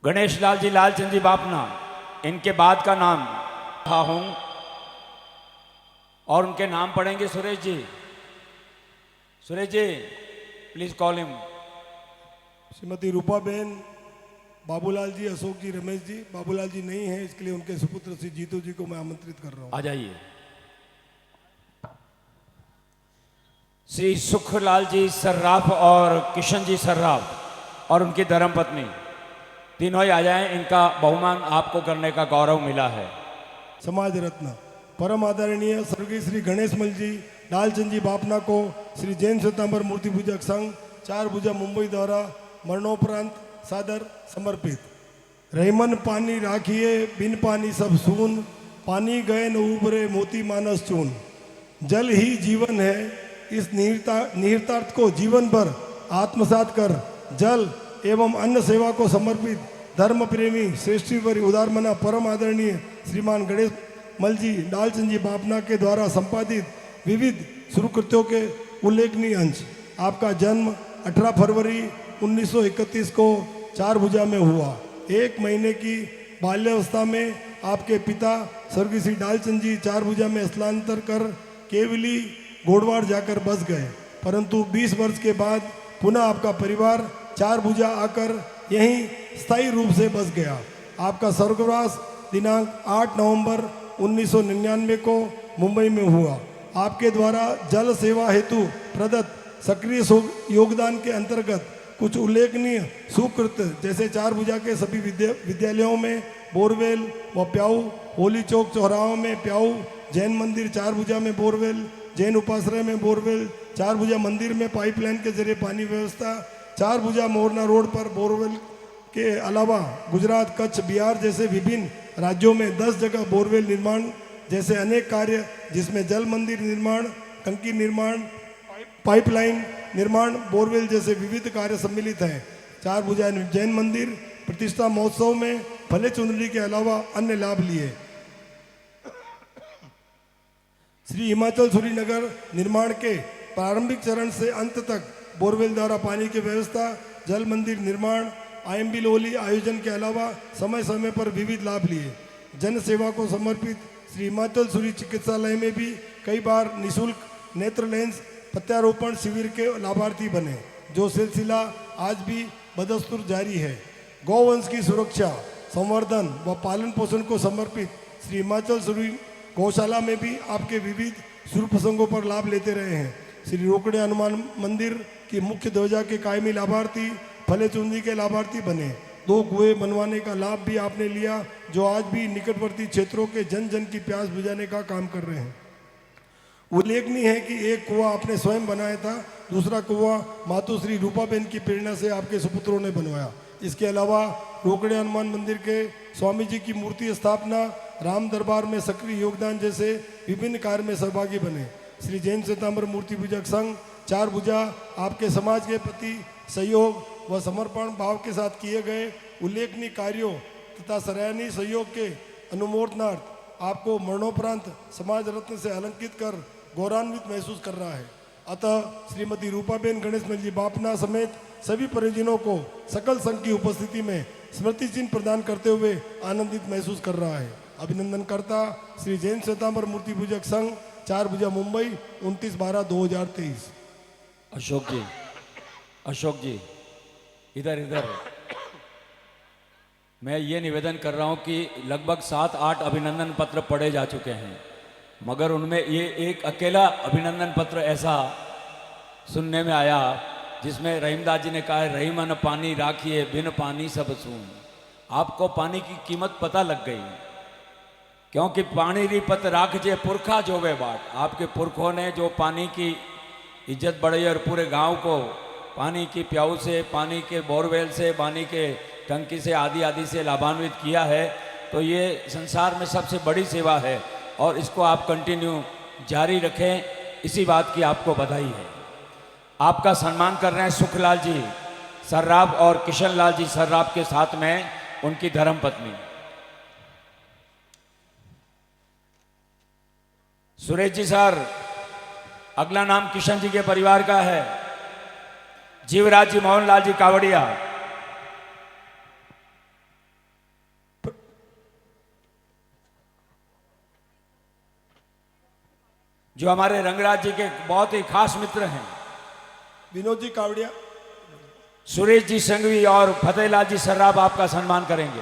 गणेश लाल जी लालचंद जी बापना, इनके बाद का नाम हाँ हूँ और उनके नाम पढ़ेंगे Suresh ji. Suresh ji please call him. Shrimati Rupaben, Babulal ji, Ashok ji, Ramesh ji. Babulal ji नहीं हैं, इसके लिए उनके सुपुत्र श्री जीतू जी को मैं आमंत्रित कर रहा हूँ। आ जाइए। श्री सुखलाल जी सर्राफ और किशन जी सर्राफ और उनकी धर्मपत्नी तीनों ही आ जाएं। इनका बहुमान आपको करने का गौरव मिला है। समाज रत्न परम आदरणीय स्वर्गीय श्री गणेश मल जी लालचंद जी बापना को श्री जैन श्वेतांबर मूर्ति पूजक संघ 4 भुजा मुंबई द्वारा मरणोपरांत सादर समर्पित। रहमन पानी राखिए बिन पानी सब सून, पानी गए न उबरे मोती मानस चून। जल ही जीवन है, इस निहितार्थ को जीवन भर आत्मसात कर जल एवं अन्न सेवा को समर्पित धर्म प्रेमी श्रेष्ठीवरी उदारमना परम आदरणीय श्रीमान गणेश मल जी लालचंद जी बापना के द्वारा संपादित विविध सुकृत्यों के उल्लेखनीय अंश। आपका जन्म 18 फरवरी 1931 को 4 भुजा में हुआ। 1 महीने की बाल्यावस्था में आपके पिता स्वर्गीय श्री लालचंद जी 4 भुजा में स्थलांतर कर केवली गोड़वाड़ जाकर बस गए, परंतु 20 वर्ष के बाद पुनः आपका परिवार 4 भुजा आकर यहीं स्थायी रूप से बस गया। आपका स्वर्गवास दिनांक 8 नवंबर 1999 को मुंबई में हुआ। आपके द्वारा जल सेवा हेतु प्रदत्त सक्रिय योगदान के अंतर्गत कुछ उल्लेखनीय सुकृत्य जैसे 4 भुजा के सभी विद्यालयों में बोरवेल व प्याऊ, होली चौक चौराहों में प्याऊ, जैन मंदिर 4 भुजा में बोरवेल, जैन उपाश्रय में बोरवेल, 4 भुजा मंदिर में पाइपलाइन के जरिए पानी व्यवस्था, 4 भुजा मोरना रोड पर बोरवेल के अलावा गुजरात, कच्छ, बिहार जैसे विभिन्न राज्यों में 10 जगह बोरवेल निर्माण जैसे अनेक कार्य जिसमें जल मंदिर निर्माण, टंकी निर्माण, पाइपलाइन निर्माण, बोरवेल जैसे विविध कार्य सम्मिलित हैं। 4 भुजा जैन मंदिर प्रतिष्ठा महोत्सव में फले चुंदड़ी के अलावा अन्य लाभ लिए। श्री हिमाचल सूरीनगर निर्माण के प्रारंभिक चरण से अंत तक बोरवेल द्वारा पानी की व्यवस्था, जल मंदिर निर्माण, आईएमबी लोली आयोजन के अलावा समय समय पर विविध लाभ लिए। जन सेवा को समर्पित श्री हिमाचल सूरी चिकित्सालय में भी कई बार निःशुल्क नेत्र लेंस प्रत्यारोपण शिविर के लाभार्थी बने, जो सिलसिला आज भी बदस्तूर जारी है। गौवंश की सुरक्षा, संवर्धन व पालन पोषण को समर्पित श्री हिमाचल सूरी गौशाला में भी आपके विविध शुभ प्रसंगों पर लाभ लेते रहे हैं। श्री रोकड़े हनुमान मंदिर की मुख्य ध्वजा के कायमी लाभार्थी फले चुंदी के लाभार्थी बने। 2 कुएं बनवाने का लाभ भी आपने लिया, जो आज भी निकटवर्ती क्षेत्रों के जन जन की प्यास बुझाने का काम कर रहे हैं। उल्लेखनीय है कि एक कुआं आपने स्वयं बनाया था, दूसरा कुआं मातुश्री रूपाबेन की प्रेरणा से आपके सुपुत्रों ने बनवाया। इसके अलावा रोकड़े हनुमान मंदिर के स्वामी जी की मूर्ति स्थापना, राम दरबार में सक्रिय योगदान जैसे विभिन्न कार्य में सहभागी बने। श्री जैन श्वेतांबर मूर्ति पूजक संघ 4 भुजा आपके समाज के प्रति सहयोग व समर्पण भाव के साथ किए गए उल्लेखनीय कार्यों तथा सराहनीय सहयोग के अनुमोदनार्थ आपको मरणोपरांत समाज रत्न से अलंकृत कर गौरवान्वित महसूस कर रहा है। अतः श्रीमती रूपाबेन गणेश मल जी बापना समेत सभी परिजनों को सकल संघ की उपस्थिति में स्मृति चिन्ह प्रदान करते हुए आनंदित महसूस कर रहा है। अभिनंदन करता श्री जैन श्वेतांबर मूर्ति पूजक संघ 4 भुजा मुंबई 29/12/2023। अशोक जी इधर मैं ये निवेदन कर रहा हूँ कि लगभग 7-8 अभिनंदन पत्र पढ़े जा चुके हैं, मगर उनमें ये एक अकेला अभिनंदन पत्र ऐसा सुनने में आया जिसमें रहीमदास जी ने कहा है, रहीमन पानी राखिए बिन पानी सब सून। आपको पानी की कीमत पता लग गई, क्योंकि पानी रिपत राखजे पुरखा जोवे बाट। आपके पुरखों ने जो पानी की इज्जत बढ़ाई और पूरे गांव को पानी की प्याऊ से, पानी के बोरवेल से, पानी के टंकी से आदि से लाभान्वित किया है, तो ये संसार में सबसे बड़ी सेवा है और इसको आप कंटिन्यू जारी रखें, इसी बात की आपको बधाई है। आपका सम्मान कर रहे हैं सुखलाल जी सर्राफ और किशन लाल जी सर्राफ के साथ में उनकी धर्मपत्नी। सुरेश जी सर, अगला नाम किशन जी के परिवार का है। जीवराज जी मोहनलाल जी कावड़िया, जो हमारे रंगराज जी के बहुत ही खास मित्र हैं, विनोद जी कावड़िया, सुरेश जी संघवी और फतेहलाल जी सर्राफ आपका सम्मान करेंगे।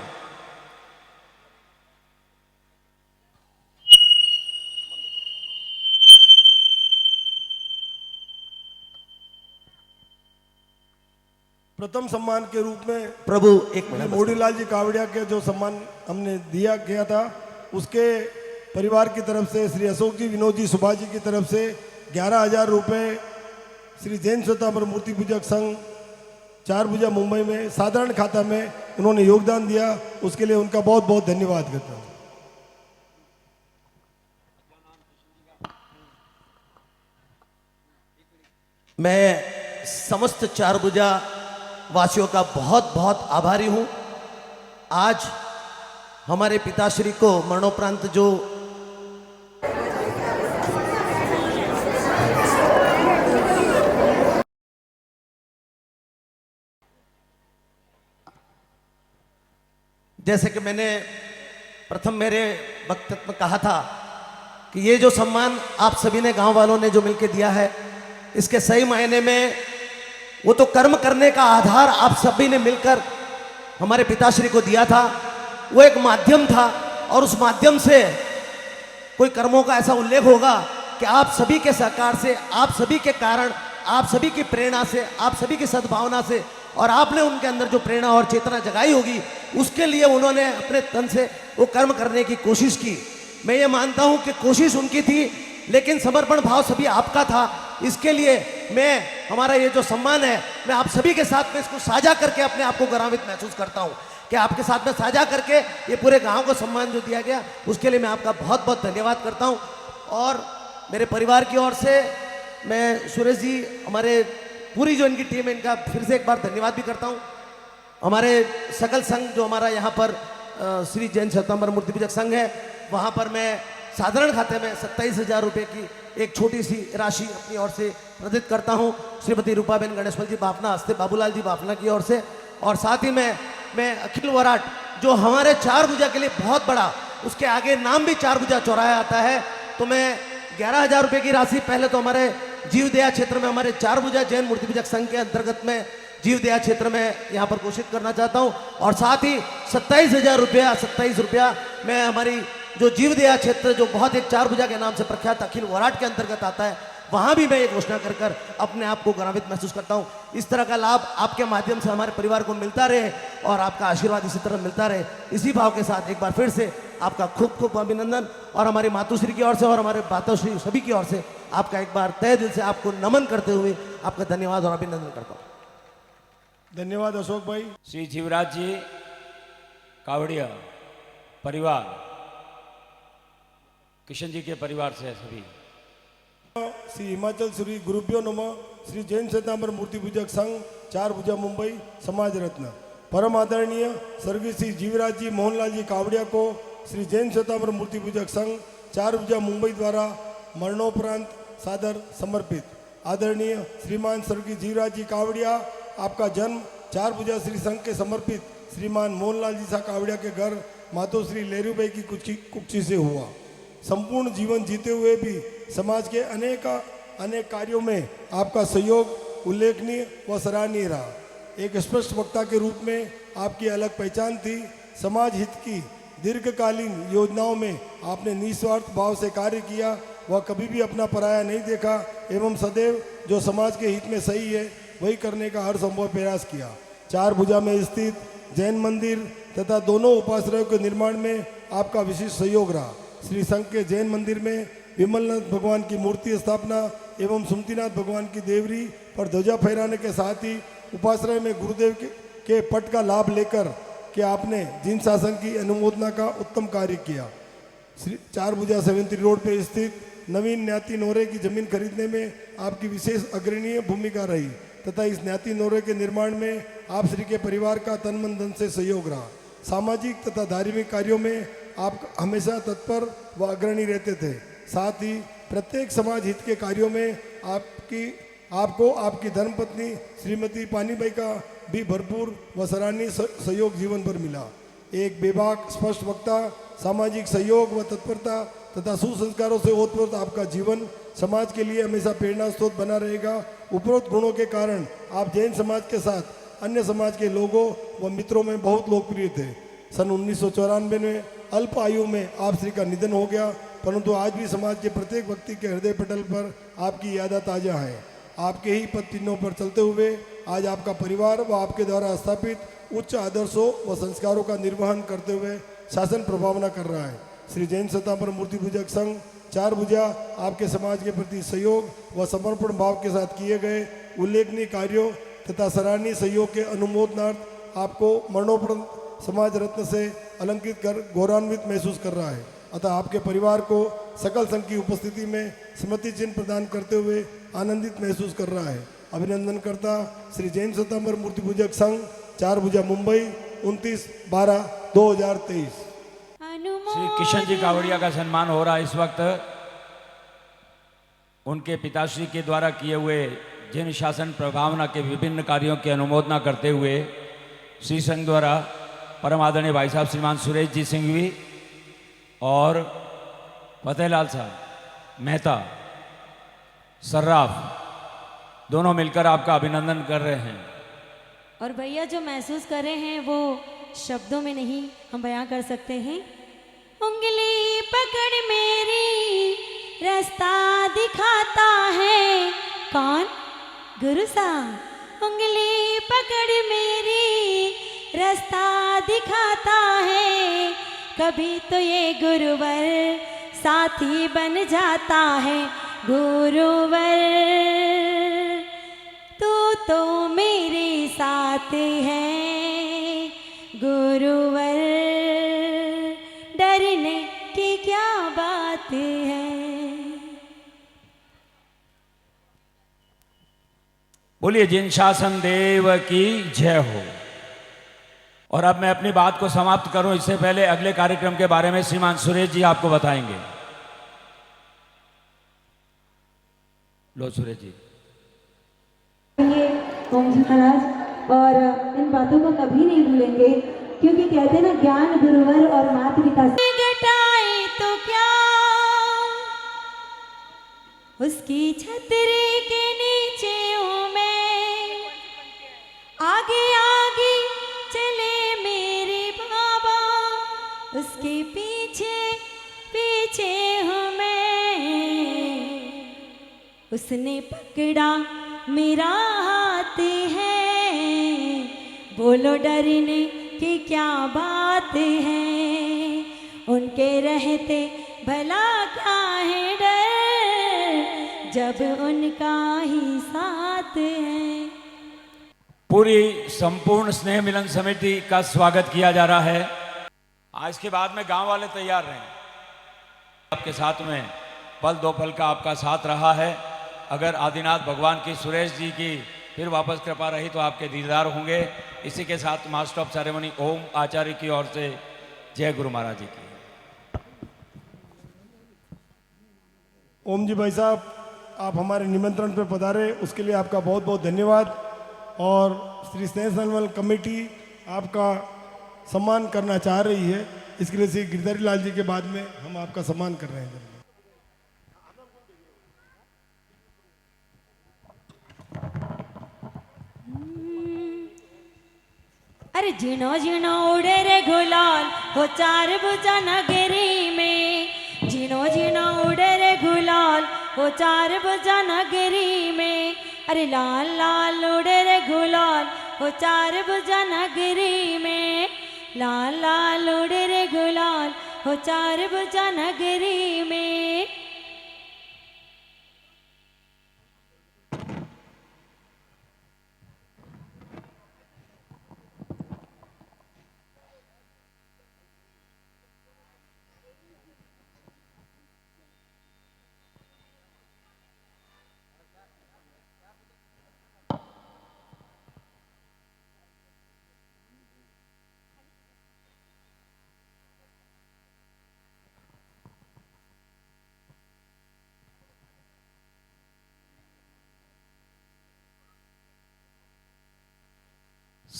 प्रथम सम्मान के रूप में प्रभु एक मिनट मोड़ीलाल जी कावड़िया के जो सम्मान हमने दिया गया था, उसके परिवार की तरफ से श्री अशोक जी, विनोद जी, सुभाष जी की तरफ से 11,000 रुपये श्री जैन श्वेतांबर मूर्ति पूजक संघ 4 भुजा मुंबई में साधारण खाता में उन्होंने योगदान दिया, उसके लिए उनका बहुत बहुत धन्यवाद करता हूँ। मैं समस्त 4 भुजा वासियों का बहुत बहुत आभारी हूं। आज हमारे पिताश्री को मरणोपरांत जो जैसे कि मैंने प्रथम मेरे वक्तव्य में कहा था कि ये जो सम्मान आप सभी ने, गांव वालों ने जो मिलकर दिया है, इसके सही मायने में वो तो कर्म करने का आधार आप सभी ने मिलकर हमारे पिताश्री को दिया था। वो एक माध्यम था और उस माध्यम से कोई कर्मों का ऐसा उल्लेख होगा कि आप सभी के सहकार से, आप सभी के कारण, आप सभी की प्रेरणा से, आप सभी की सद्भावना से और आपने उनके अंदर जो प्रेरणा और चेतना जगाई होगी, उसके लिए उन्होंने अपने तन से वो कर्म करने की कोशिश की। मैं ये मानता हूं कि कोशिश उनकी थी, लेकिन समर्पण भाव सभी आपका था। इसके लिए मैं, हमारा ये जो सम्मान है, मैं आप सभी के साथ में इसको साझा करके अपने आप को गौरवित महसूस करता हूं कि आपके साथ में साझा करके ये पूरे गांव को सम्मान जो दिया गया, उसके लिए मैं आपका बहुत बहुत धन्यवाद करता हूं। और मेरे परिवार की ओर से मैं सुरेश जी, हमारे पूरी जो इनकी टीम है, इनका फिर से एक बार धन्यवाद भी करता हूँ। हमारे सकल संघ जो हमारा यहाँ पर श्री जैन श्वेतांबर मूर्ति पूजक संघ है, वहाँ पर मैं साधारण खाते में 27,000 रुपये की एक छोटी सी राशि अपनी ओर से प्रदत्त करता हूँ, श्रीमती रूपाबेन गणेशमल जी बाफना हस्ते बाबूलाल जी बाफना की ओर से। और साथ ही मैं अखिल वराट, जो हमारे 4 भुजा के लिए बहुत बड़ा, उसके आगे नाम भी 4 भुजा चौराहा आता है, तो मैं 11,000 रुपये की राशि पहले तो हमारे जीवदया क्षेत्र में, हमारे 4 भुजा जैन मूर्ति पूजक संघ के अंतर्गत में जीवदया क्षेत्र में यहाँ पर घोषित करना चाहता हूँ। और साथ ही 27 रुपया मैं हमारी जो जीवदया क्षेत्र, जो बहुत एक 4 भुजा के नाम से प्रख्यात अखिल वराट के अंतर्गत आता है, वहाँ भी मैं ये घोषणा कर अपने आप को गौरवित महसूस करता हूँ। इस तरह का लाभ आपके माध्यम से हमारे परिवार को मिलता रहे और आपका आशीर्वाद इसी तरह मिलता रहे, इसी भाव के साथ एक बार फिर से आपका खूब खूब अभिनंदन और हमारी मातुश्री की ओर से और हमारे माताश्री सभी की ओर से आपका एक बार तहे दिल से आपको नमन करते हुए आपका धन्यवाद और अभिनंदन करता हूँ। धन्यवाद अशोक भाई। श्री जीवराज जी कावड़िया परिवार, किशन जी के परिवार से सभी, श्री हिमाचल श्री गुरुभ्यो नमः, श्री जैन श्वेतांबर मूर्ति पूजक संघ 4 भुजा मुंबई समाज रत्न परम आदरणीय स्वर्गीय श्री जीवराज जी मोहनलाल जी कावड़िया को श्री जैन श्वेतांबर मूर्ति पूजक संघ 4 भुजा मुंबई द्वारा मरणोपरांत सादर समर्पित। आदरणीय श्रीमान स्वर्गीय जीवराज जी कावड़िया, आपका जन्म 4 भुजा श्री संघ के समर्पित श्रीमान मोहनलाल जी सा कावड़िया के घर मातोश्री लेरूबाई की कुक्षी से हुआ। संपूर्ण जीवन जीते हुए भी समाज के अनेक कार्यों में आपका सहयोग उल्लेखनीय व सराहनीय रहा। एक स्पष्ट वक्ता के रूप में आपकी अलग पहचान थी। समाज हित की दीर्घकालीन योजनाओं में आपने निस्वार्थ भाव से कार्य किया, वह कभी भी अपना पराया नहीं देखा एवं सदैव जो समाज के हित में सही है वही करने का हर संभव प्रयास किया। 4 भुजा में स्थित जैन मंदिर तथा दोनों उपाश्रयों के निर्माण में आपका विशेष सहयोग रहा। श्री संघ के जैन मंदिर में विमलनाथ भगवान की मूर्ति स्थापना एवं सुमतिनाथ भगवान की देवरी पर ध्वजा फहराने के साथ ही उपाश्रय में गुरुदेव के पट का लाभ लेकर कि आपने जिन शासन की अनुमोदना का उत्तम कार्य किया। श्री 4 भुजा 73 रोड पर स्थित नवीन न्याती नोरे की जमीन खरीदने में आपकी विशेष अग्रणीय भूमिका रही तथा इस न्याती नोरे के निर्माण में आप श्री के परिवार का तन मन धन से सहयोग रहा। सामाजिक तथा धार्मिक कार्यों में आप हमेशा तत्पर व अग्रणी रहते थे। साथ ही प्रत्येक समाज हित के कार्यों में आपको आपकी धर्मपत्नी श्रीमती पानीबाई का भी भरपूर व सराहनीय सहयोग जीवन भर मिला। एक बेबाक स्पष्ट वक्ता, सामाजिक सहयोग व तत्परता तथा सुसंस्कारों से ओतप्रोत आपका जीवन समाज के लिए हमेशा प्रेरणा स्रोत बना रहेगा। उपरोक्त गुणों के कारण आप जैन समाज के साथ अन्य समाज के लोगों व मित्रों में बहुत लोकप्रिय थे। सन 1994 में अल्प आयु में आप श्री का निधन हो गया, परंतु आज भी समाज के प्रत्येक व्यक्ति के हृदय पटल पर आपकी यादें ताज़ा हैं। आपके ही पद चिन्हों पर चलते हुए आज आपका परिवार व आपके द्वारा स्थापित उच्च आदर्शों व संस्कारों का निर्वहन करते हुए शासन प्रभावना कर रहा है। श्री जैन श्वेतांबर मूर्ति पूजक संघ चार भुजा आपके समाज के प्रति सहयोग व समर्पण भाव के साथ किए गए उल्लेखनीय कार्यों तथा सराहनीय सहयोग के अनुमोदनार्थ आपको मरणोपरांत समाज रत्न से अलंकृत कर गौरवान्वित महसूस कर रहा है। अतः आपके परिवार को सकल संघ की उपस्थिति में स्मृति चिन्ह प्रदान करते हुए आनंदित महसूस कर रहा है। अभिनंदन करता श्री जैन श्वेतांबर मूर्ति पूजक संघ चार भुजा मुंबई 29/12/2023। श्री किशन जी कावड़िया का सम्मान हो रहा है इस वक्त। उनके पिताश्री के द्वारा किए हुए जैन शासन प्रभावना के विभिन्न कार्यों की अनुमोदना करते हुए श्री संघ द्वारा परम आदरणीय भाई साहब श्रीमान सुरेश जी सिंघवी और फतेहलाल साहब मेहता सर्राफ दोनों मिलकर आपका अभिनंदन कर रहे हैं। और भैया जो महसूस कर रहे हैं वो शब्दों में नहीं हम बयां कर सकते हैं। उंगली पकड़ मेरी रास्ता दिखाता है कौन? गुरु साहब। उंगली पकड़ मेरी रास्ता दिखाता है, कभी तो ये गुरुवर साथी बन जाता है। गुरुवर तू तो मेरे साथ है, गुरुवर डरने की क्या बात है। बोलिए जिन शासन देव की जय हो। और अब मैं अपनी बात को समाप्त करूं इससे पहले अगले कार्यक्रम के बारे में श्रीमान सुरेश जी आपको बताएंगे। लो सुरेश जी। ओम जी महाराज, और इन बातों को कभी नहीं भूलेंगे, क्योंकि कहते हैं ना ज्ञान गुरुवर और माता पिता से घटाए तो क्या, उसकी छतरी के नीचे हूँ मैं, आगे आगे चले मेरे बाबा, उसके पीछे पीछे हूँ मैं, उसने पकड़ा मेरा हाथ है, बोलो डरने की क्या बात है, उनके रहते भला क्या है डर, जब उनका ही साथ है। पूरी संपूर्ण स्नेह मिलन समिति का स्वागत किया जा रहा है। आज के बाद में गांव वाले तैयार रहें। आपके साथ में पल दो पल का आपका साथ रहा है। अगर आदिनाथ भगवान की सुरेश जी की फिर वापस कृपा रही तो आपके दीदार होंगे। इसी के साथ मास्टर ऑफ सेरेमनी ओम आचार्य की ओर से जय गुरु महाराज जी की। ओम जी भाई साहब, आप हमारे निमंत्रण पर पधारे उसके लिए आपका बहुत बहुत धन्यवाद। और श्री स्नेह सन्मान कमेटी आपका सम्मान करना चाह रही है, इसके लिए श्री गिरधारी लाल जी के बाद में हम आपका सम्मान कर रहे हैं। अरे झिनो झिनो उड़े रे गुलाल हो चार भुजा नगरी में, झिनो झिनो उड़े रे गुलाल हो चार भुजा नगरी में, अरे लाल लाल उड़े रे गुलाल हो चार भुजा नगरी में, लाल लाल उड़े रे गुलाल हो चार भुजा नगरी में।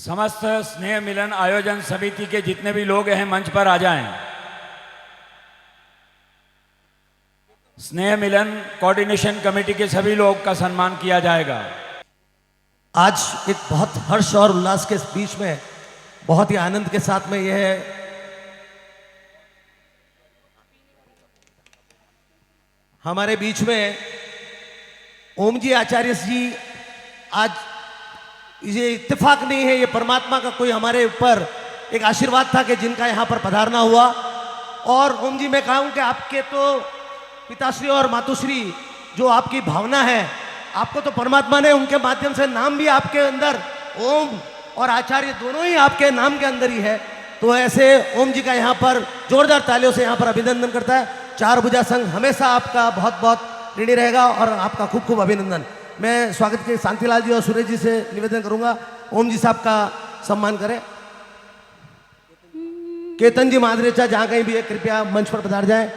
समस्त स्नेह मिलन आयोजन समिति के जितने भी लोग हैं मंच पर आ जाएं। स्नेह मिलन कोऑर्डिनेशन कमेटी के सभी लोग का सम्मान किया जाएगा। आज एक बहुत हर्ष और उल्लास के बीच में बहुत ही आनंद के साथ में यह हमारे बीच में ओम जी आचार्य जी, आज ये इत्तेफाक नहीं है, ये परमात्मा का कोई हमारे ऊपर एक आशीर्वाद था कि जिनका यहाँ पर पधारना हुआ। और ओम जी मैं कहूँ कि आपके तो पिताश्री और मातुश्री जो आपकी भावना है, आपको तो परमात्मा ने उनके माध्यम से नाम भी आपके अंदर ओम और आचार्य दोनों ही आपके नाम के अंदर ही है। तो ऐसे ओम जी का यहाँ पर जोरदार तालियों से यहाँ पर अभिनंदन करता है। चार भुजा संघ हमेशा आपका बहुत बहुत ऋणी रहेगा और आपका खूब खूब अभिनंदन। मैं स्वागत के शांतिलाल जी और सुरेश जी से निवेदन करूंगा, ओम जी साहब का सम्मान करें। केतन जी मादरेचा जहां कहीं भी है कृपया मंच पर पधार जाए।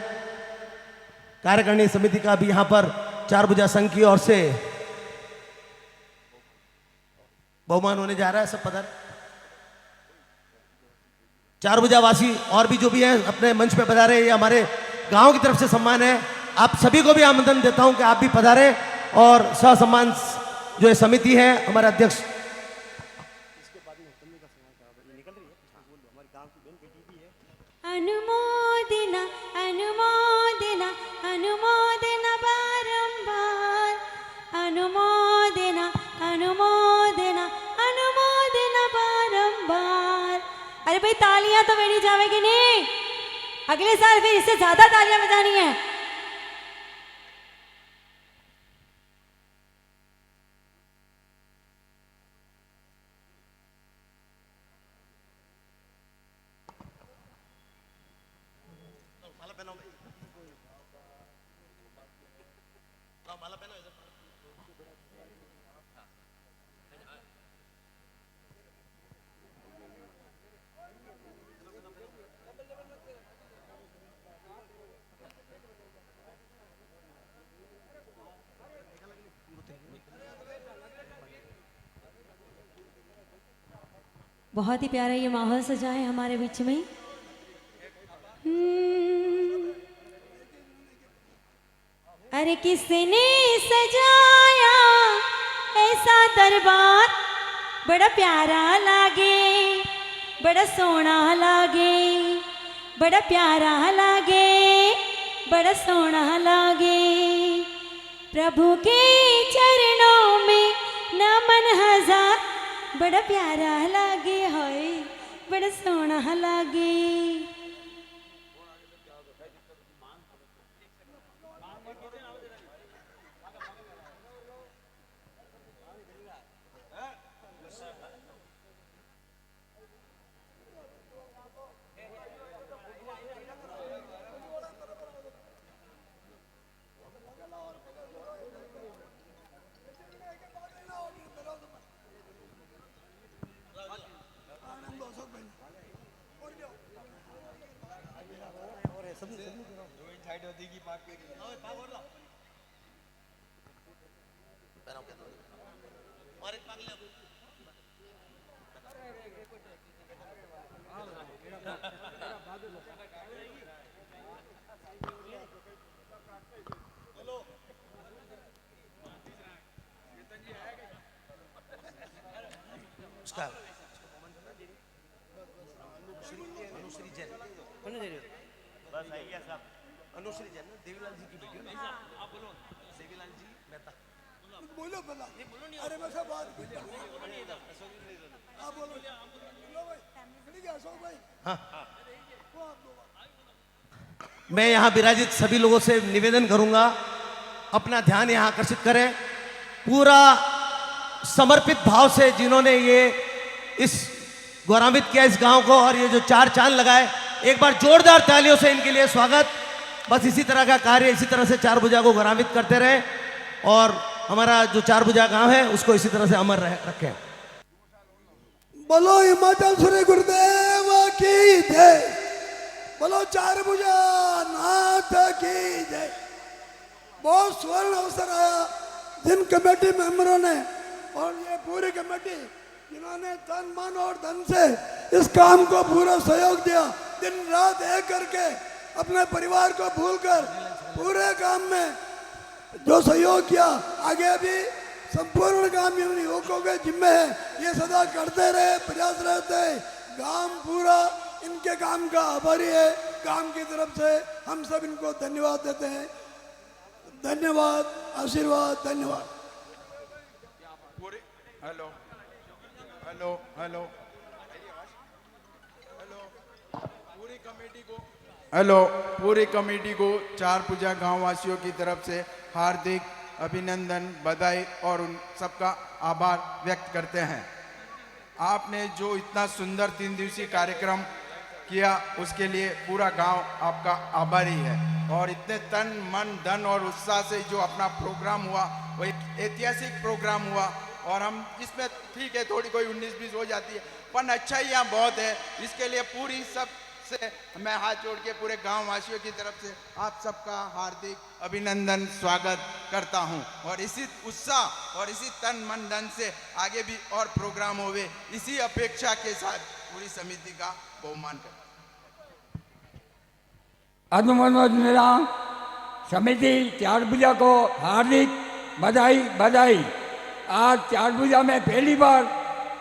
कार्यकारिणी समिति का भी यहां पर चार भुजा संघ की ओर से बहुमान होने जा रहा है, सब पधार। चार भुजा वासी और भी जो भी हैं अपने मंच पे पधारे, ये हमारे गांव की तरफ से सम्मान है। आप सभी को भी आमंत्रण देता हूं कि आप भी पधारे और ससम्मान जो है समिति है हमारे अध्यक्ष अनुमोदना अनुमोदना अनुमोदना बारंबार अनुमोदना अनुमोदना अनुमोदना बारंबार। अरे भाई तालियां तो बनी जाएगी नहीं, अगले साल फिर इससे ज्यादा तालियां बजानी है। बहुत ही प्यारा ये माहौल सजा है हमारे बीच में। अरे किसने सजाया ऐसा दरबार, बड़ा प्यारा लागे बड़ा सोना लागे, बड़ा प्यारा लागे बड़ा सोना लागे। प्रभु के चरणों में नमन हजार, बड़ा प्यारा लागे होए बड़ा सोना लागे। अनुश्री जैन देवीलाल जी की बेटी हो ना? आप बोलो। देवीलाल जी मेहता बोलो पहला। ये बोलो नहीं। अरे मैं सब बात आप बोलो। बोलो भाई ठीक है अशोक भाई। हाँ मैं यहाँ विराजित सभी लोगों से निवेदन करूंगा अपना ध्यान यहाँ आकर्षित करें। पूरा समर्पित भाव से जिन्होंने ये इस गौरवान्वित किया इस गांव को और ये जो चार चांद लगाए, एक बार जोरदार तालियों से इनके लिए स्वागत। बस इसी तरह का कार्य इसी तरह से चार भुजा को गौरवान्वित करते रहे और हमारा जो चार भुजा गांव है उसको इसी तरह से अमर रखें। बोलो हिमाचल सूर्य गुरुदेव की जय, बोलो चार भुजा नाथ की जय। बहुत स्वर्ण अवसर आया जिन कमेटी मेंबरों ने और ये पूरी कमेटी जिन्होंने तन मन और धन से इस काम को पूरा सहयोग दिया, दिन रात एक करके अपने परिवार को भूलकर पूरे काम में जो सहयोग किया, आगे भी संपूर्ण काम इन युवकों के जिम्मे है। ये सदा करते रहे, प्रयास रहते हैं। गांव पूरा इनके काम का आभारी है। गांव की तरफ से हम सब इनको धन्यवाद देते हैं। धन्यवाद, आशीर्वाद, धन्यवाद। हेलो हेलो हेलो हेलो पूरी कमेटी को चार पूजा गांव वासियों की तरफ से हार्दिक अभिनंदन, बधाई और उन सबका आभार व्यक्त करते हैं। आपने जो इतना सुंदर 3 दिवसीय कार्यक्रम किया उसके लिए पूरा गांव आपका आभारी है। और इतने तन मन धन और उत्साह से जो अपना प्रोग्राम हुआ वो एक ऐतिहासिक प्रोग्राम हुआ। और हम इसमें ठीक है थोड़ी कोई 19-20 हो जाती है, पर अच्छाइयाँ बहुत है। इसके लिए पूरी सब से मैं हाथ जोड़ के पूरे गांव वासियों की तरफ से आप सबका हार्दिक अभिनंदन, स्वागत करता हूं। और इसी उत्साह और इसी तन मन धन से आगे भी और प्रोग्राम होवे, इसी अपेक्षा के साथ पूरी समिति का बहुमान करता मनोज मेरा समिति चार पूजा को हार्दिक बधाई। आज चार पूजा में पहली बार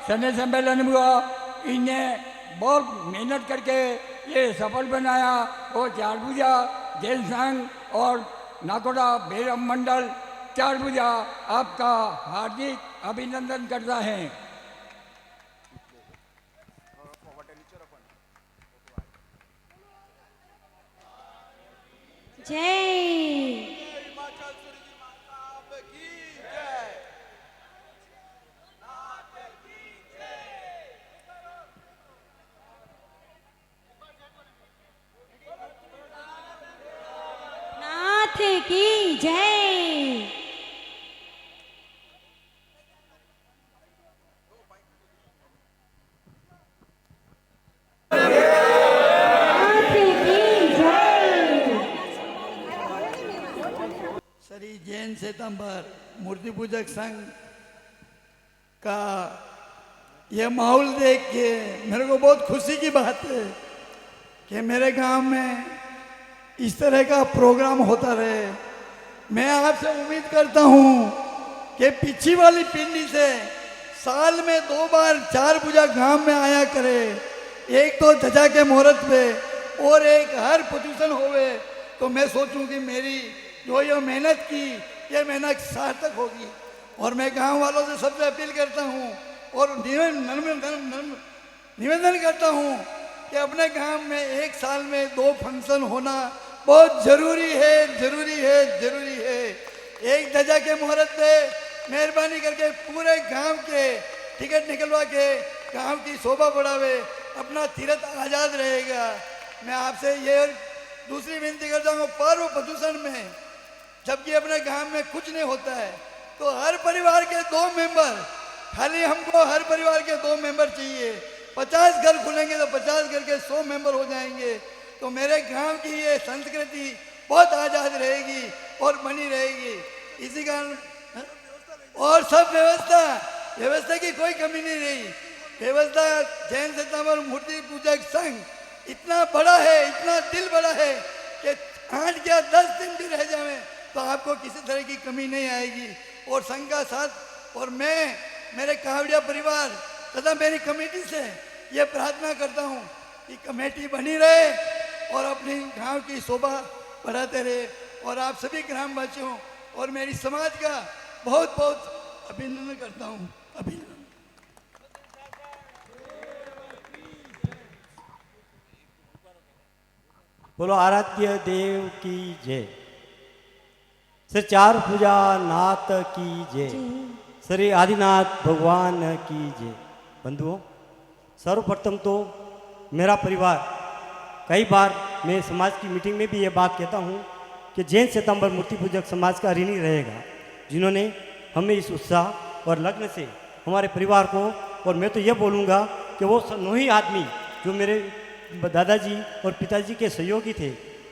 सने सम्मेलन हुआ। इन्हें बहुत मेहनत करके ये सफल बनाया। वो चार पूजा जैन संघ और नाकोड़ा भैरव मंडल चार पूजा आपका हार्दिक अभिनंदन करता है। जय नाथ की जय। नाथ की जय। श्री जैन श्वेतांबर मूर्ति पूजक संघ का यह माहौल देख के मेरे को बहुत खुशी की बात है कि मेरे गांव में इस तरह का प्रोग्राम होता रहे। मैं आपसे उम्मीद करता हूं कि पीछे वाली पिंडी से साल में 2 बार चार पूजा गांव में आया करे। एक तो ध्वजा के मुहूर्त पे और एक हर प्रदूषण होवे, तो मैं सोचूं कि मेरी जो ये मेहनत की ये मेहनत सार्थक होगी। और मैं गांव वालों से सबसे अपील करता हूं और निवेदन करता हूं कि अपने गांव में एक साल में 2 फंक्शन होना बहुत जरूरी है। एक ध्वजा के मुहूर्त पे मेहरबानी करके पूरे गांव के टिकट निकलवा के गांव की शोभा बढ़ावे, अपना तीर्थ आजाद रहेगा। मैं आपसे ये दूसरी विनती करता हूँ, पर्व प्रदूषण में जबकि अपने गांव में कुछ नहीं होता है तो हर परिवार के 2 मेंबर, खाली हमको हर परिवार के 2 मेंबर चाहिए। 50 घर खुलेंगे तो 50 घर के 100 मेंबर हो जाएंगे, तो मेरे गांव की ये संस्कृति बहुत आजाद रहेगी और बनी रहेगी। इसी कारण और सब व्यवस्था की कोई कमी नहीं रही। व्यवस्था जैन श्वेतांबर मूर्ति पूजक संघ इतना बड़ा है, इतना दिल बड़ा है कि 8 या 10 दिन भी रह जाए तो आपको किसी तरह की कमी नहीं आएगी। और संघ का साथ और मैं मेरे कावड़िया परिवार तथा मेरी कमेटी से ये प्रार्थना करता हूँ कि कमेटी बनी रहे और अपनी गांव की शोभा बढ़ाते रहे। और आप सभी ग्रामवासियों और मेरी समाज का बहुत बहुत अभिनंदन करता हूँ। अभिनंदन। बोलो आराध्य देव की जय। श्री चार पूजा नाथ की जय। श्री आदिनाथ भगवान की जय। बंधुओं, सर्वप्रथम तो मेरा परिवार, कई बार मैं समाज की मीटिंग में भी ये बात कहता हूँ कि जैन श्वेतांबर मूर्ति पूजक समाज का ऋणी रहेगा, जिन्होंने हमें इस उत्साह और लग्न से हमारे परिवार को, और मैं तो ये बोलूँगा कि वो 9 ही आदमी जो मेरे दादाजी और पिताजी के सहयोगी थे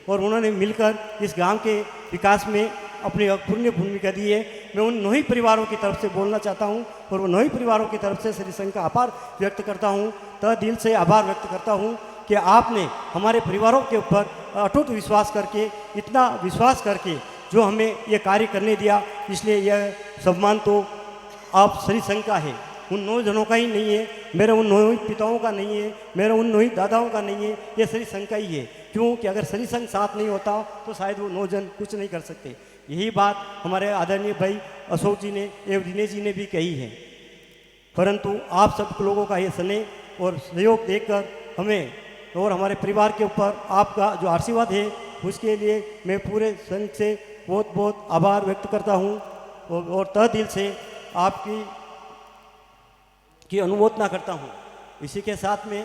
और उन्होंने मिलकर इस गांव के विकास में अपनी पुण्य भूमिका दी है। मैं उन 9 ही परिवारों की तरफ से बोलना चाहता हूँ और वो 9 ही परिवारों की तरफ से श्री संघ का आभार व्यक्त करता हूँ, तह दिल से आभार व्यक्त करता हूँ कि आपने हमारे परिवारों के ऊपर अटूट विश्वास करके, इतना विश्वास करके जो हमें ये कार्य करने दिया, इसलिए यह सम्मान तो आप श्री संघ का है, उन 9 जनों का ही नहीं है, मेरे उन 9 पिताओं का नहीं है, मेरे उन 9 दादाओं का नहीं है, ये श्री संघ का ही है। क्योंकि अगर श्री संघ साथ नहीं होता तो शायद वो 9 जन कुछ नहीं कर सकते। यही बात हमारे आदरणीय भाई अशोक जी ने एवं दिनेश जी ने भी कही है। परंतु आप सब लोगों का ये स्नेह और सहयोग देखकर हमें और हमारे परिवार के ऊपर आपका जो आशीर्वाद है, उसके लिए मैं पूरे संघ से बहुत बहुत आभार व्यक्त करता हूँ और तह दिल से आपकी अनुमोदना करता हूँ। इसी के साथ में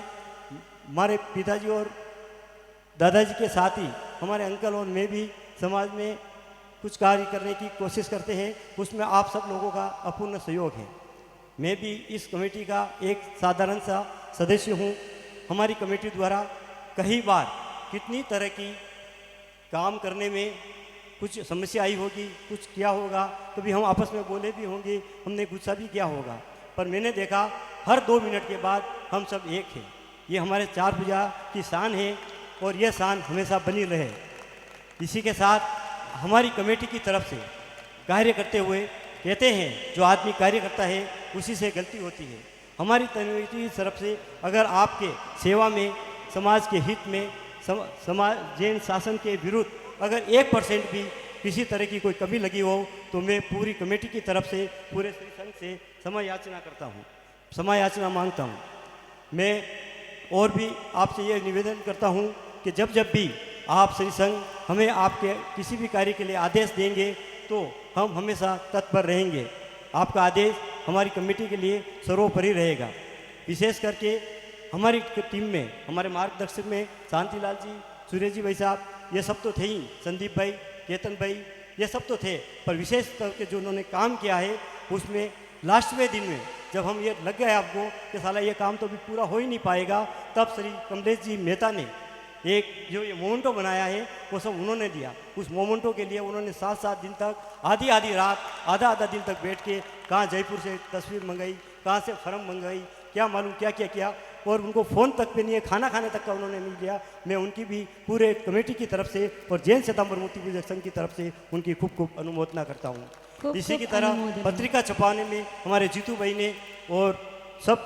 हमारे पिताजी और दादाजी के साथ ही हमारे अंकल और मैं भी समाज में कुछ कार्य करने की कोशिश करते हैं, उसमें आप सब लोगों का अपूर्ण सहयोग है। मैं भी इस कमेटी का एक साधारण सा सदस्य हूँ। हमारी कमेटी द्वारा कई बार कितनी तरह की काम करने में कुछ समस्या आई होगी, कुछ किया होगा, कभी हम आपस में बोले भी होंगे, हमने गुस्सा भी किया होगा, पर मैंने देखा हर 2 मिनट के बाद हम सब एक हैं। ये हमारे 4 भुजा की शान है और यह शान हमेशा बनी रहे। इसी के साथ हमारी कमेटी की तरफ से कार्य करते हुए कहते हैं, जो आदमी कार्य करता है उसी से गलती होती है। हमारी कमेटी की तरफ से अगर आपके सेवा में, समाज के हित में, समाज जैन शासन के विरुद्ध अगर 1% भी किसी तरह की कोई कमी लगी हो तो मैं पूरी कमेटी की तरफ से, पूरे श्री संघ से क्षमा याचना करता हूँ, क्षमा याचना मांगता हूँ। मैं और भी आपसे ये निवेदन करता हूँ कि जब भी आप श्री संघ हमें आपके किसी भी कार्य के लिए आदेश देंगे तो हम हमेशा तत्पर रहेंगे। आपका आदेश हमारी कमेटी के लिए सर्वोपरि रहेगा। विशेष करके हमारी टीम में, हमारे मार्गदर्शक में शांतिलाल जी, सूर्य जी भाई साहब, ये सब तो थे ही, संदीप भाई, केतन भाई, ये सब तो थे, पर विशेष करके जो उन्होंने काम किया है उसमें लास्टवें दिन में जब हम ये लग गए आपको कि साला ये काम तो अभी पूरा हो ही नहीं पाएगा, तब श्री कमलेश जी मेहता ने एक जो ये मोमेंटो बनाया है वो सब उन्होंने दिया। उस मोमेंटो के लिए उन्होंने 7-7 दिन तक, आधी रात, आधा दिन तक बैठ के कहाँ जयपुर से तस्वीर मंगाई, कहाँ से फर्म मंगाई, क्या मालूम क्या किया, और उनको फ़ोन तक पे नहीं है, खाना खाने तक का उन्होंने नहीं दिया। मैं उनकी भी पूरे कमेटी की तरफ से और जैन श्वेतांबर मूर्ति पूजक संघ की तरफ से उनकी खूब अनुमोदना करता हूँ। इसी की तरह पत्रिका छपाने में हमारे जीतू भाई ने और सब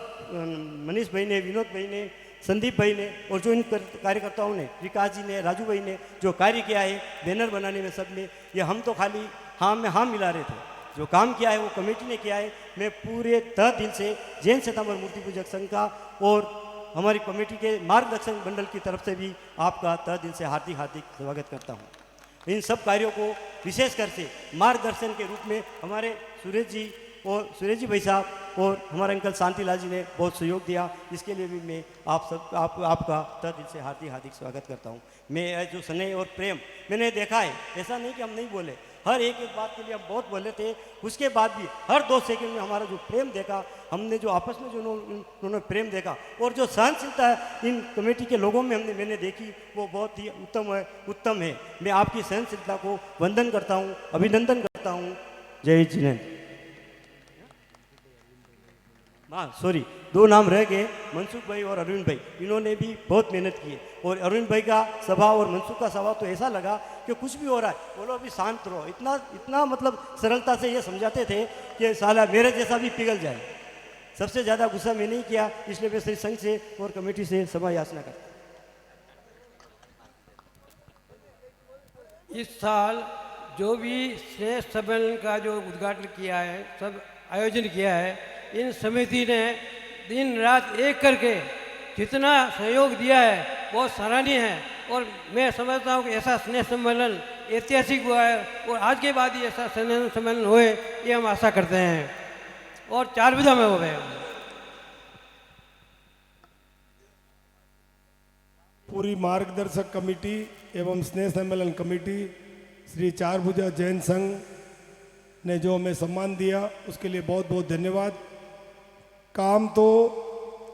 मनीष भाई ने, विनोद भाई ने, संदीप भाई ने और जो इन कार्यकर्ताओं ने, विकास जी ने, राजू भाई ने जो कार्य किया है बैनर बनाने में, सब में, ये हम तो खाली हाँ में हाँ मिला रहे थे। जो काम किया है वो कमेटी ने किया है। मैं पूरे तह दिल से जैन श्वेतांबर मूर्ति पूजक संघ का और हमारी कमेटी के मार्गदर्शन मंडल की तरफ से भी आपका तह दिल से हार्दिक स्वागत करता हूँ। इन सब कार्यों को विशेष कर से मार्गदर्शन के रूप में हमारे सुरेश जी भाई साहब और हमारे अंकल शांतिलाल जी ने बहुत सहयोग दिया। इसके लिए भी मैं आपका तह दिल से हार्दिक स्वागत करता हूँ। मैं जो स्नेह और प्रेम मैंने देखा है, ऐसा नहीं कि हम नहीं बोले, हर एक बात के लिए हम बहुत बोले थे, उसके बाद भी हर 2 सेकंड में हमारा जो प्रेम देखा, हमने जो आपस में जो उन्होंने प्रेम देखा और जो सहनशीलता इन कमेटी के लोगों में मैंने देखी, वो बहुत ही उत्तम है। मैं आपकी सहनशीलता को वंदन करता हूँ, अभिनंदन करता हूँ। जय जिनेन्द्र। हाँ सॉरी, 2 नाम रह गए, मनसुख भाई और अरविंद भाई, इन्होंने भी बहुत मेहनत की है। और अरविंद भाई का स्वभाव और मनसुख का स्वभाव तो ऐसा लगा कि कुछ भी हो रहा है बोलो अभी शांत रहो, इतना मतलब सरलता से ये समझाते थे कि साला मेरे जैसा भी पिघल जाए। सबसे ज़्यादा गुस्सा मैं नहीं किया, इसलिए मैं श्री संघ से और कमेटी से क्षमा याचना करता। इस साल जो भी श्रेष्ठ सम्मेलन का जो उद्घाटन किया है, सब आयोजन किया है, इन समिति ने दिन रात एक करके जितना सहयोग दिया है बहुत सराहनीय है। और मैं समझता हूँ कि ऐसा स्नेह सम्मेलन ऐतिहासिक हुआ है और आज के बाद ही ऐसा स्नेह सम्मेलन होए, ये हम आशा करते हैं। और 4 विधा में हो गए। पूरी मार्गदर्शक कमेटी एवं स्नेह सम्मेलन कमेटी श्री 4 भुजा जैन संघ ने जो हमें सम्मान दिया उसके लिए बहुत बहुत धन्यवाद। काम तो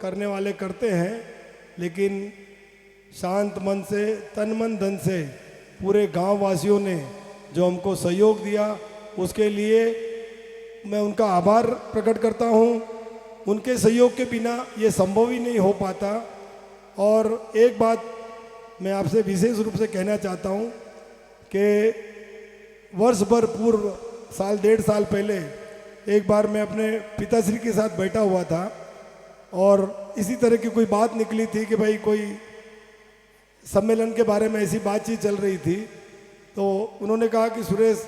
करने वाले करते हैं, लेकिन शांत मन से, तन मन धन से पूरे गांव वासियों ने जो हमको सहयोग दिया, उसके लिए मैं उनका आभार प्रकट करता हूँ। उनके सहयोग के बिना ये संभव ही नहीं हो पाता। और एक बात मैं आपसे विशेष रूप से कहना चाहता हूँ कि वर्ष भर पूर्व साल 1.5 साल पहले एक बार मैं अपने पिताश्री के साथ बैठा हुआ था और इसी तरह की कोई बात निकली थी कि भाई कोई सम्मेलन के बारे में ऐसी बातचीत चल रही थी। तो उन्होंने कहा कि सुरेश,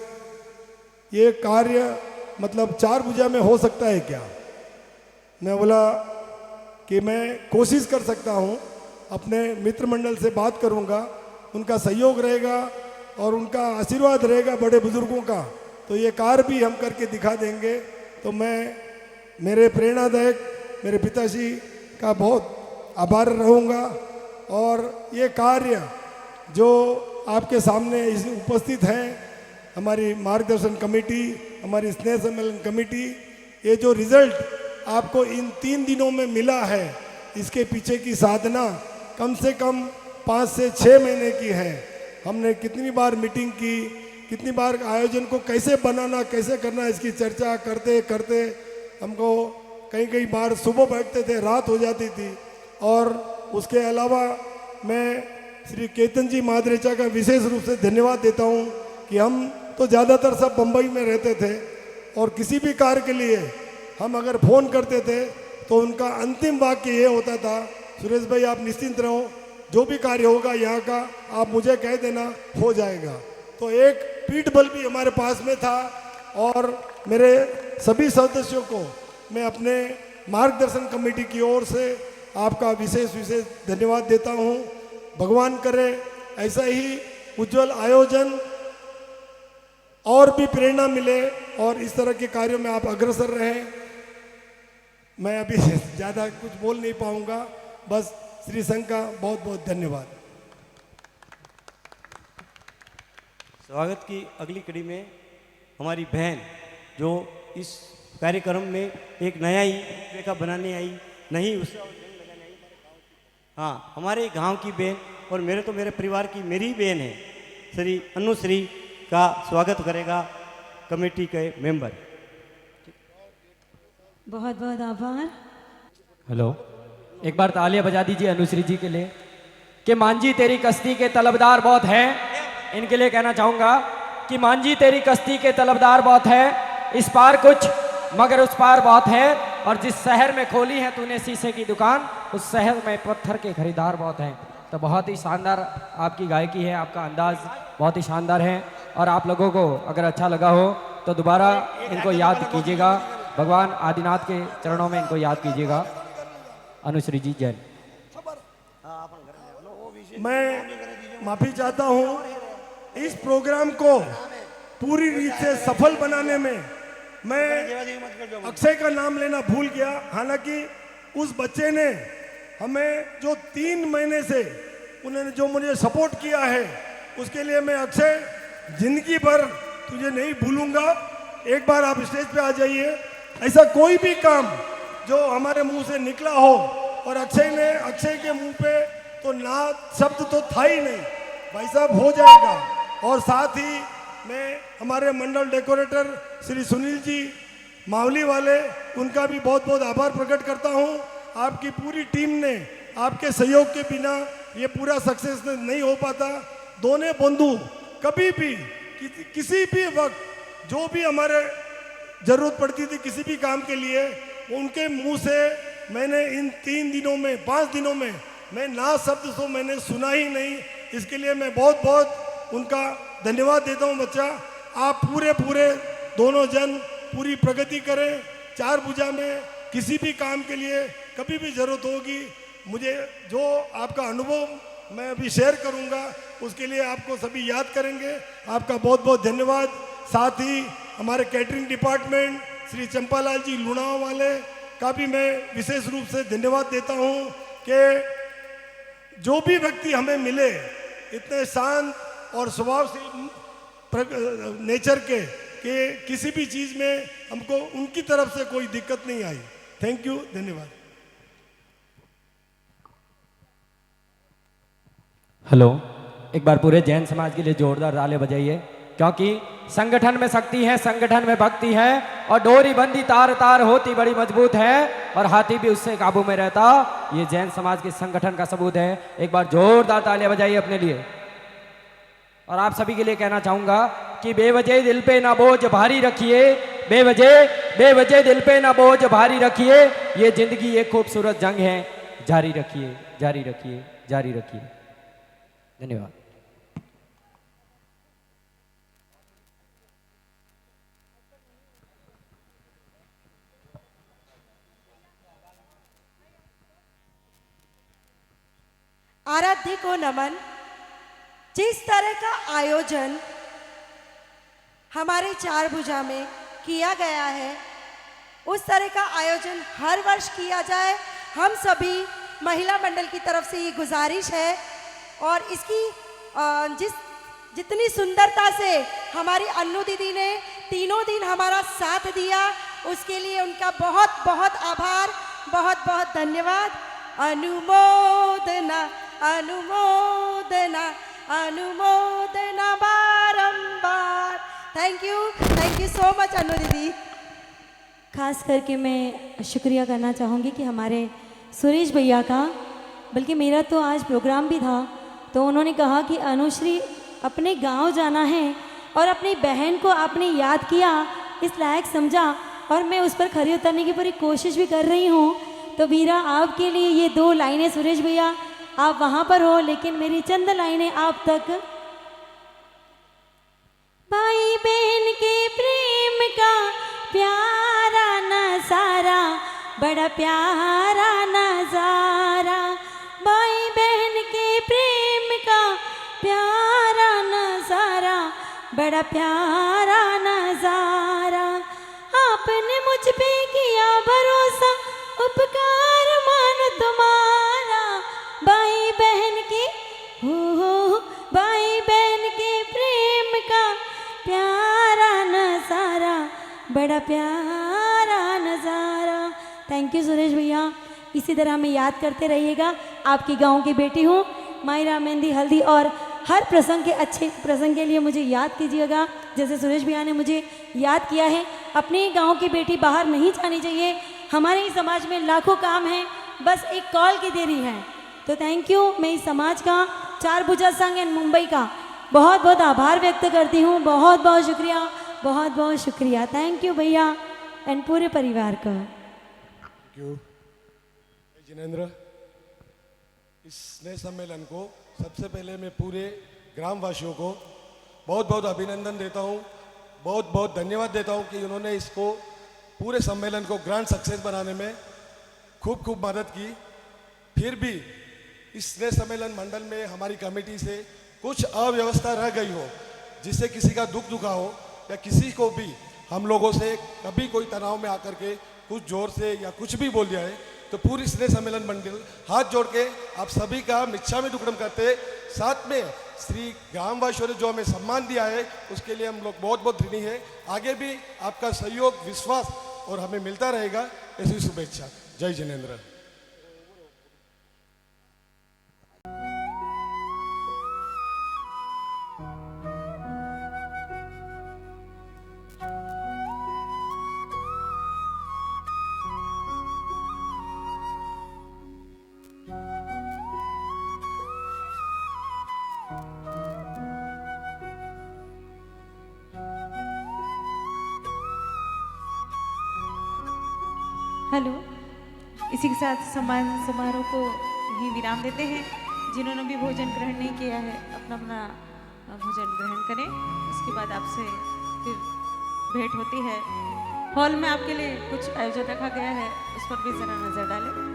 ये कार्य मतलब 4 भुजा में हो सकता है क्या? मैं बोला कि मैं कोशिश कर सकता हूँ, अपने मित्र मंडल से बात करूँगा, उनका सहयोग रहेगा और उनका आशीर्वाद रहेगा बड़े बुजुर्गों का, तो ये कार्य भी हम करके दिखा देंगे। तो मैं मेरे प्रेरणादायक मेरे पिताजी का बहुत आभार रहूँगा। और ये कार्य जो आपके सामने इस उपस्थित हैं, हमारी मार्गदर्शन कमेटी, हमारी स्नेह सम्मेलन कमेटी, ये जो रिजल्ट आपको इन 3 दिनों में मिला है, इसके पीछे की साधना कम से कम 5 से 6 महीने की है। हमने कितनी बार मीटिंग की, कितनी बार आयोजन को कैसे बनाना, कैसे करना, इसकी चर्चा करते करते हमको कई बार सुबह बैठते थे, रात हो जाती थी। और उसके अलावा मैं श्री केतन जी मादरेचा का विशेष रूप से धन्यवाद देता हूँ कि हम तो ज़्यादातर सब बम्बई में रहते थे और किसी भी कार्य के लिए हम अगर फ़ोन करते थे तो उनका अंतिम वाक्य ये होता था, सुरेश भाई आप निश्चिंत रहो, जो भी कार्य होगा यहाँ का आप मुझे कह देना, हो जाएगा। तो एक पीठ बल भी हमारे पास में था। और मेरे सभी सदस्यों को मैं अपने मार्गदर्शन कमेटी की ओर से आपका विशेष धन्यवाद देता हूँ। भगवान करे ऐसा ही उज्जवल आयोजन और भी प्रेरणा मिले और इस तरह के कार्यों में आप अग्रसर रहें। मैं अभी ज़्यादा कुछ बोल नहीं पाऊँगा, बस श्री संघ का बहुत बहुत धन्यवाद। स्वागत की अगली कड़ी में हमारी बहन जो इस कार्यक्रम में एक नया ही रेखा बनाने आई, नहीं उससे हाँ, हमारे गांव की बहन और मेरे परिवार की मेरी बहन है, श्री अनुश्री का स्वागत करेगा कमेटी के मेंबर। बहुत बहुत आभार। हेलो, एक बार तालियां बजा दीजिए अनुश्री जी के लिए कि मांझी तेरी कश्ती के तलबदार बहुत हैं। इनके लिए कहना चाहूंगा कि मांझी तेरी कश्ती के तलबदार बहुत है, इस पार कुछ मगर उस पार बहुत है, और जिस शहर में खोली है तूने शीशे की दुकान, उस शहर में पत्थर के खरीदार बहुत हैं। तो बहुत ही शानदार आपकी गायकी है, आपका अंदाज बहुत ही शानदार है। और आप लोगों को अगर अच्छा लगा हो तो दोबारा इनको याद कीजिएगा, भगवान आदिनाथ के चरणों में इनको याद कीजिएगा। अनुश्री जी जैन। मैं माफी चाहता हूँ, इस प्रोग्राम को पूरी रीत से सफल बनाने में मैं अक्षय का नाम लेना भूल गया। हालांकि उस बच्चे ने हमें जो 3 महीने से उन्होंने जो मुझे सपोर्ट किया है, उसके लिए मैं अक्षय जिंदगी भर तुझे नहीं भूलूंगा। एक बार आप स्टेज पे आ जाइए। ऐसा कोई भी काम जो हमारे मुंह से निकला हो, और अक्षय के मुंह पे तो ना शब्द तो था ही नहीं, भाई साहब हो जाएगा। और साथ ही मैं हमारे मंडल डेकोरेटर श्री सुनील जी मावली वाले, उनका भी बहुत बहुत आभार प्रकट करता हूं। आपकी पूरी टीम ने, आपके सहयोग के बिना ये पूरा सक्सेस नहीं हो पाता। दोनों बंधु कभी भी किसी भी वक्त जो भी हमारे जरूरत पड़ती थी किसी भी काम के लिए, उनके मुंह से मैंने इन 3 दिनों में 5 दिनों में मैं ना शब्द तो मैंने सुना ही नहीं। इसके लिए मैं बहुत बहुत उनका धन्यवाद देता हूं। बच्चा आप पूरे दोनों जन पूरी प्रगति करें। 4 भुजा में किसी भी काम के लिए कभी भी जरूरत होगी, मुझे जो आपका अनुभव मैं अभी शेयर करूंगा उसके लिए आपको सभी याद करेंगे। आपका बहुत बहुत धन्यवाद। साथ ही हमारे कैटरिंग डिपार्टमेंट श्री चंपालाल जी लुणाव वाले का भी मैं विशेष रूप से धन्यवाद देता हूं कि जो भी व्यक्ति हमें मिले इतने शांत और स्वभावशील नेचर के कि किसी भी चीज़ में हमको उनकी तरफ से कोई दिक्कत नहीं आई। थैंक यू, धन्यवाद। हेलो, एक बार पूरे जैन समाज के लिए जोरदार तालियां बजाइए। क्योंकि संगठन में शक्ति है, संगठन में भक्ति है, और डोरी बंदी तार तार होती बड़ी मजबूत है, और हाथी भी उससे काबू में रहता। ये जैन समाज के संगठन का सबूत है। एक बार जोरदार तालियां बजाइए अपने लिए। और आप सभी के लिए कहना चाहूंगा कि बेवजह दिल पे ना बोझ भारी रखिए, बेवजह दिल पे ना बोझ भारी रखिए, ये जिंदगी एक खूबसूरत जंग है, जारी रखिए, जारी रखिए, जारी रखिए। धन्यवाद। आराध्य को नमन। जिस तरह का आयोजन हमारे चार भुजा में किया गया है, उस तरह का आयोजन हर वर्ष किया जाए, हम सभी महिला मंडल की तरफ से ये गुजारिश है। और इसकी जितनी सुंदरता से हमारी अन्नू दीदी ने तीनों दिन हमारा साथ दिया, उसके लिए उनका बहुत बहुत आभार, बहुत बहुत धन्यवाद। अनुमोदना अनुमोदना अनुमोदना बारंबार। थैंक यू सो मच अनु दीदी। खास करके मैं शुक्रिया करना चाहूँगी कि हमारे सुरेश भैया का, बल्कि मेरा तो आज प्रोग्राम भी था, तो उन्होंने कहा कि अनुश्री अपने गांव जाना है और अपनी बहन को आपने याद किया, इस लायक समझा, और मैं उस पर खरी उतरने की पूरी कोशिश भी कर रही हूँ। तो वीरा, आपके लिए ये 2 लाइनें, सुरेश भैया आप वहाँ पर हो, लेकिन मेरी चंद लाइनें आप तक। भाई बहन के प्रेम का प्यारा नजारा, बड़ा प्यारा नजारा, भाई बहन के प्रेम का प्यारा नजारा, बड़ा प्यारा नजारा। आपने मुझ पे किया भरोसा, उपकार मान तुम्हारा, भाई बहन के हो भाई बहन के प्रेम का प्यारा नजारा, बड़ा प्यारा नजारा। थैंक यू सुरेश भैया, इसी तरह हमें याद करते रहिएगा। आपकी गांव की बेटी हूँ, मायरा मेहंदी हल्दी और हर प्रसंग के अच्छे प्रसंग के लिए मुझे याद कीजिएगा, जैसे सुरेश भैया ने मुझे याद किया है। अपने गांव की बेटी बाहर नहीं जानी चाहिए, हमारे ही समाज में लाखों काम हैं, बस एक कॉल की देरी है। तो थैंक यू, मैं इस समाज का, चार भुजा संघ एंड मुंबई का बहुत बहुत आभार व्यक्त करती हूँ। बहुत बहुत शुक्रिया, बहुत बहुत शुक्रिया। थैंक यू भैया एंड पूरे परिवार का। Thank you Jinendra. इस स्नेह सम्मेलन को सबसे पहले मैं पूरे ग्रामवासियों को बहुत बहुत अभिनंदन देता हूँ, बहुत बहुत धन्यवाद देता हूँ कि उन्होंने इसको पूरे सम्मेलन को ग्रैंड सक्सेस बनाने में खूब खूब मदद की। फिर भी इस स्नेह सम्मेलन मंडल में हमारी कमेटी से कुछ अव्यवस्था रह गई हो, जिससे किसी का दुख दुखा हो या किसी को भी हम लोगों से कभी कोई तनाव में आकर के कुछ जोर से या कुछ भी बोल दिया है, तो पूरी स्नेह सम्मेलन मंडल हाथ जोड़ के आप सभी का मिच्छामी दुक्कड़म करते, साथ में श्री ग्रामवासियों ने जो हमें सम्मान दिया है उसके लिए हम लोग बहुत बहुत ऋणी है। आगे भी आपका सहयोग, विश्वास और हमें मिलता रहेगा, ऐसी शुभेच्छा। जय जिनेंद्र। हेलो, इसी के साथ सम्मान समारोह को ही विराम देते हैं। जिन्होंने भी भोजन ग्रहण नहीं किया है, अपना अपना भोजन ग्रहण करें। उसके बाद आपसे फिर भेंट होती है। हॉल में आपके लिए कुछ आयोजन रखा गया है, उस पर भी जरा नजर डालें।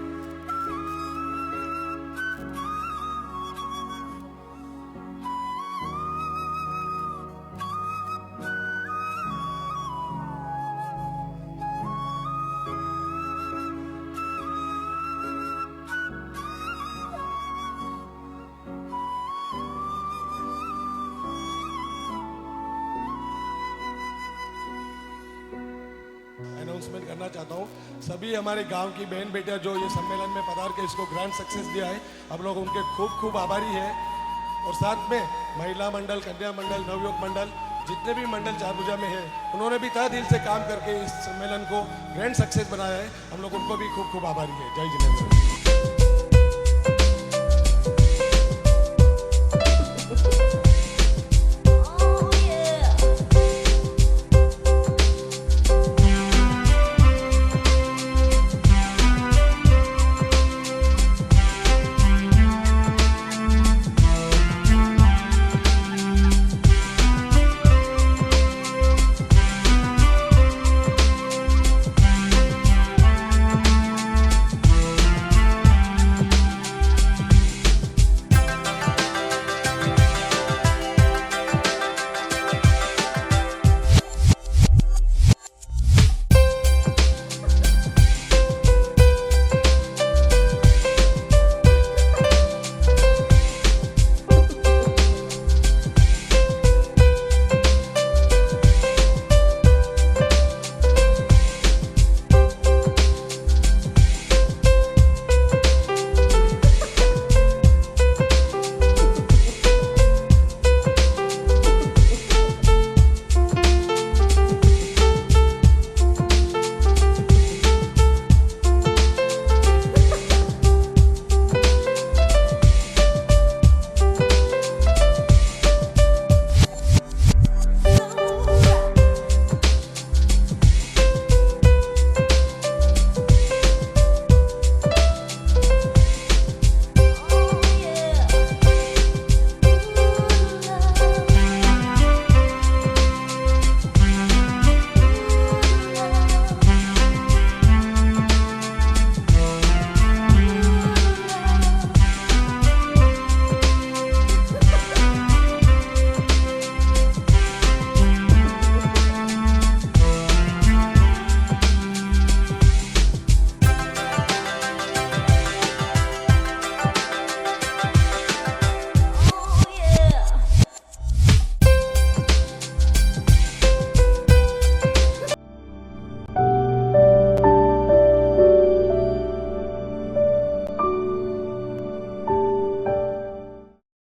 अनाउंसमेंट करना चाहता हूँ, सभी हमारे गांव की बहन बेटियां जो ये सम्मेलन में पधार के इसको ग्रैंड सक्सेस दिया है, हम लोग उनके खूब खूब आभारी हैं। और साथ में महिला मंडल, कन्या मंडल, नवयुवक मंडल जितने भी मंडल चार भुजा में है, उन्होंने भी तहे दिल से काम करके इस सम्मेलन को ग्रैंड सक्सेस बनाया है। हम लोग उनको भी खूब खूब आभारी है। जय जिनेंद्र।